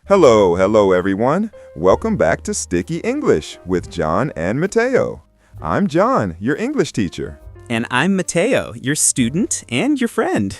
Hello everyone. Welcome back to Sticky English with John and Mateo. I'm John, your English teacher. And I'm Mateo, your student and your friend.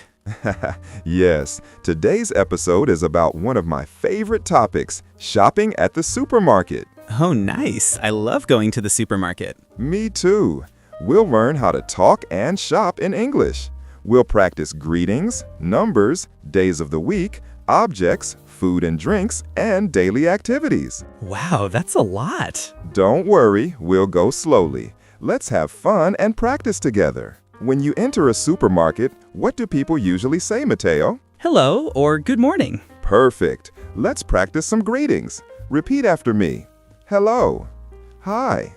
Yes, today's episode is about one of my favorite topics, shopping at the supermarket. Oh, nice. I love going to the supermarket. Me too. We'll learn how to talk and shop in English. We'll practice greetings, numbers, days of the week, objects, food and drinks, and daily activities. Wow, that's a lot. Don't worry, we'll go slowly. Let's have fun and practice together. When you enter a supermarket, what do people usually say, Mateo? Hello or good morning. Perfect. Let's practice some greetings. Repeat after me. Hello. Hi.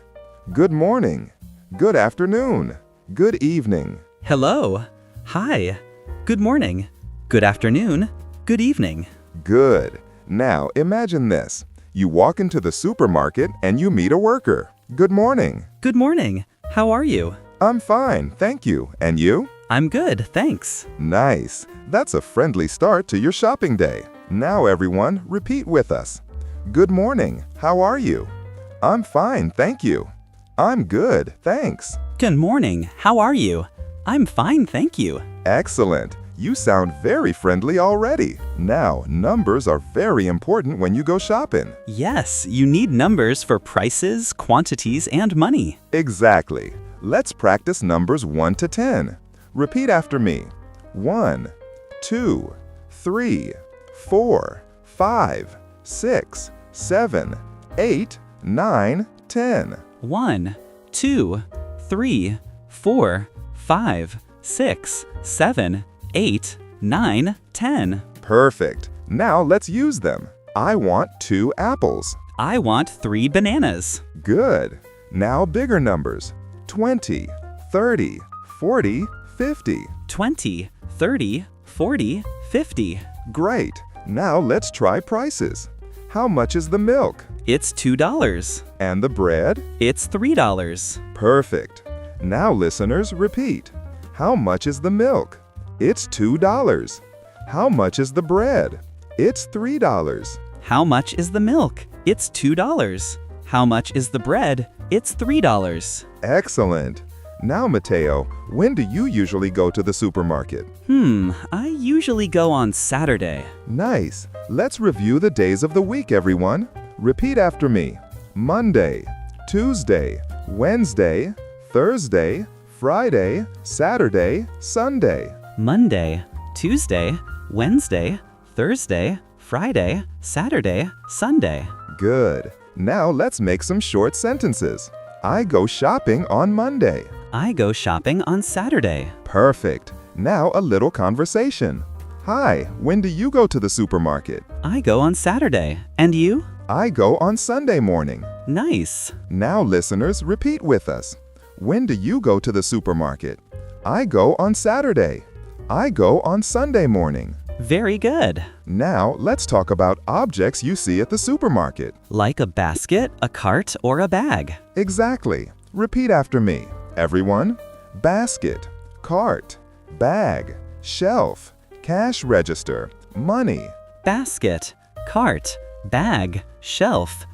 Good morning. Good afternoon. Good evening. Hello. Hi. Good morning. Good afternoon. Good evening. Good. Now imagine this. You walk into the supermarket and you meet a worker. Good morning. Good morning. How are you? I'm fine, thank you. And you? I'm good, thanks. Nice. That's a friendly start to your shopping day. Now everyone, repeat with us. Good morning. How are you? I'm fine, thank you. I'm good, thanks. Good morning. How are you? I'm fine, thank you. Excellent. You sound very friendly already. Now, numbers are very important when you go shopping. Yes, you need numbers for prices, quantities, and money. Exactly. Let's practice numbers 1 to 10. Repeat after me. 1, 2, 3, 4, 5, 6, 7, 8, 9, 10. 1, 2, 3, 4, 5, 6, 7, 8, 9, 10. Perfect. Now let's use them. I want 2 apples. I want 3 bananas. Good. Now bigger numbers. 20, 30, 40, 50. 20, 30, 40, 50. Great. Now let's try prices. How much is the milk? It's $2. And the bread? It's $3. Perfect. Now listeners, repeat. How much is the milk? It's $2. How much is the bread? It's $3. How much is the milk? It's $2. How much is the bread? It's $3. Excellent. Now, Mateo, when do you usually go to the supermarket? I usually go on Saturday. Nice. Let's review the days of the week, everyone. Repeat after me. Monday, Tuesday, Wednesday, Thursday, Friday, Saturday, Sunday. Monday, Tuesday, Wednesday, Thursday, Friday, Saturday, Sunday. Good. Now let's make some short sentences. I go shopping on Monday. I go shopping on Saturday. Perfect. Now a little conversation. Hi, when do you go to the supermarket? I go on Saturday. And you? I go on Sunday morning. Nice. Now listeners, repeat with us. When do you go to the supermarket? I go on Saturday. I go on Sunday morning. Very good. Now let's talk about objects you see at the supermarket. Like a basket, a cart, or a bag. Exactly. Repeat after me. Everyone. Basket, cart, bag, shelf, cash register, money. Basket, cart, bag, shelf,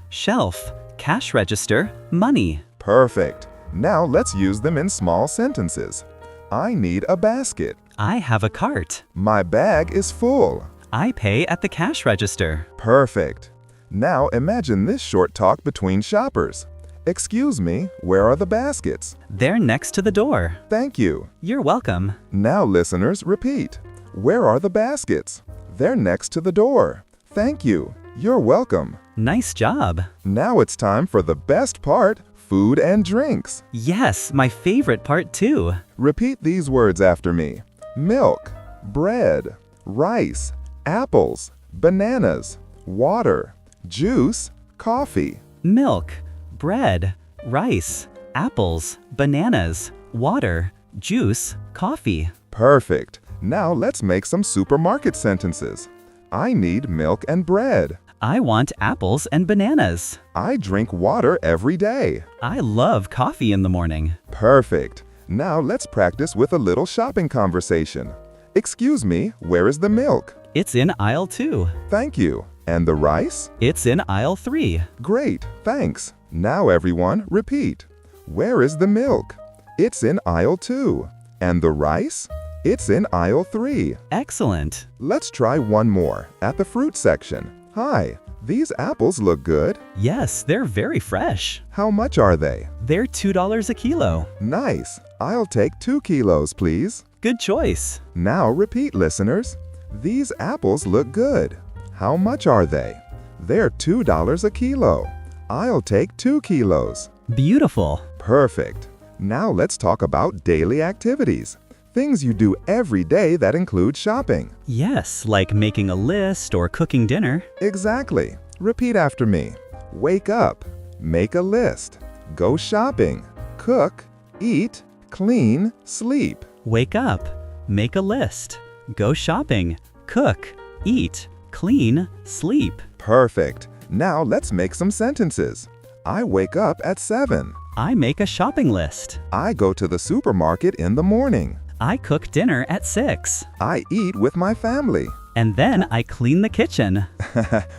cash register, money. Perfect. Now let's use them in small sentences. I need a basket. I have a cart. My bag is full. I pay at the cash register. Perfect. Now imagine this short talk between shoppers. Excuse me, where are the baskets? They're next to the door. Thank you. You're welcome. Now listeners, repeat. Where are the baskets? They're next to the door. Thank you. You're welcome. Nice job. Now it's time for the best part, food and drinks. Yes, my favorite part too. Repeat these words after me. Milk, bread, rice, apples, bananas, water, juice, coffee. Milk, bread, rice, apples, bananas, water, juice, coffee. Perfect. Now let's make some supermarket sentences. I need milk and bread. I want apples and bananas. I drink water every day. I love coffee in the morning. Perfect. Now let's practice with a little shopping conversation. Excuse me, where is the milk? It's in aisle 2. Thank you. And the rice? It's in aisle 3. Great, thanks. Now everyone, repeat. Where is the milk? It's in aisle 2. And the rice? It's in aisle 3. Excellent. Let's try one more, at the fruit section. Hi, these apples look good. Yes, they're very fresh. How much are they? They're $2 a kilo. Nice. I'll take 2 kilos, please. Good choice. Now repeat, listeners. These apples look good. How much are they? They're $2 a kilo. I'll take 2 kilos. Beautiful. Perfect. Now let's talk about daily activities. Things you do every day that include shopping. Yes, like making a list or cooking dinner. Exactly. Repeat after me. Wake up. Make a list. Go shopping. Cook. Eat. Clean. Sleep. Wake up. Make a list. Go shopping. Cook. Eat. Clean. Sleep. Perfect. Now let's make some sentences. I wake up at 7. I make a shopping list. I go to the supermarket in the morning. I cook dinner at 6. I eat with my family. And then I clean the kitchen.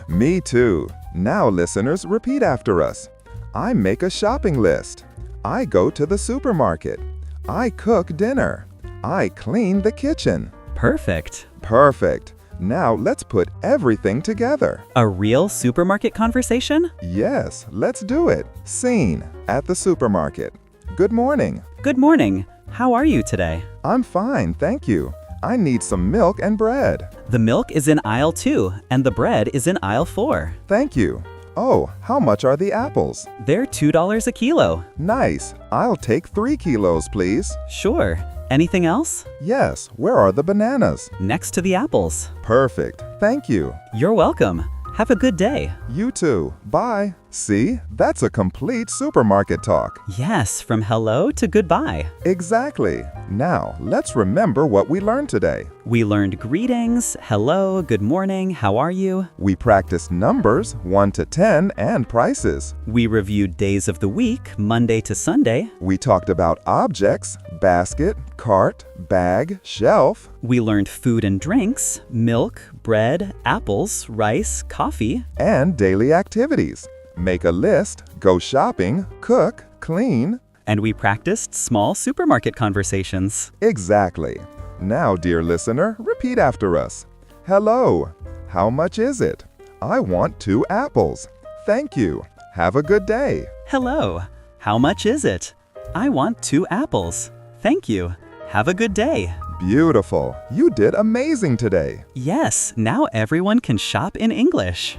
Me too. Now, listeners, repeat after us. I make a shopping list. I go to the supermarket. I cook dinner. I clean the kitchen. Perfect. Perfect. Now, let's put everything together. A real supermarket conversation? Yes, let's do it. Scene at the supermarket. Good morning. Good morning. How are you today? I'm fine, thank you. I need some milk and bread. The milk is in aisle 2, and the bread is in aisle 4. Thank you. Oh, how much are the apples? They're $2 a kilo. Nice. I'll take 3 kilos, please. Sure. Anything else? Yes, where are the bananas? Next to the apples. Perfect. Thank you. You're welcome. Have a good day. You too. Bye. See, that's a complete supermarket talk. Yes, from hello to goodbye. Exactly. Now, let's remember what we learned today. We learned greetings, hello, good morning, how are you? We practiced numbers 1 to 10 and prices. We reviewed days of the week, Monday to Sunday. We talked about objects, basket, cart, bag, shelf. We learned food and drinks, milk, bread, apples, rice, coffee. And daily activities. Make a list, go shopping, cook, clean. And we practiced small supermarket conversations. Exactly. Now, dear listener, repeat after us. Hello. How much is it? I want 2 apples. Thank you. Have a good day. Hello. How much is it? I want 2 apples. Thank you. Have a good day. Beautiful. You did amazing today. Yes, now everyone can shop in English.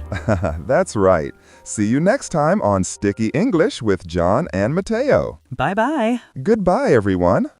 That's right. See you next time on Sticky English with John and Mateo. Bye-bye. Goodbye, everyone.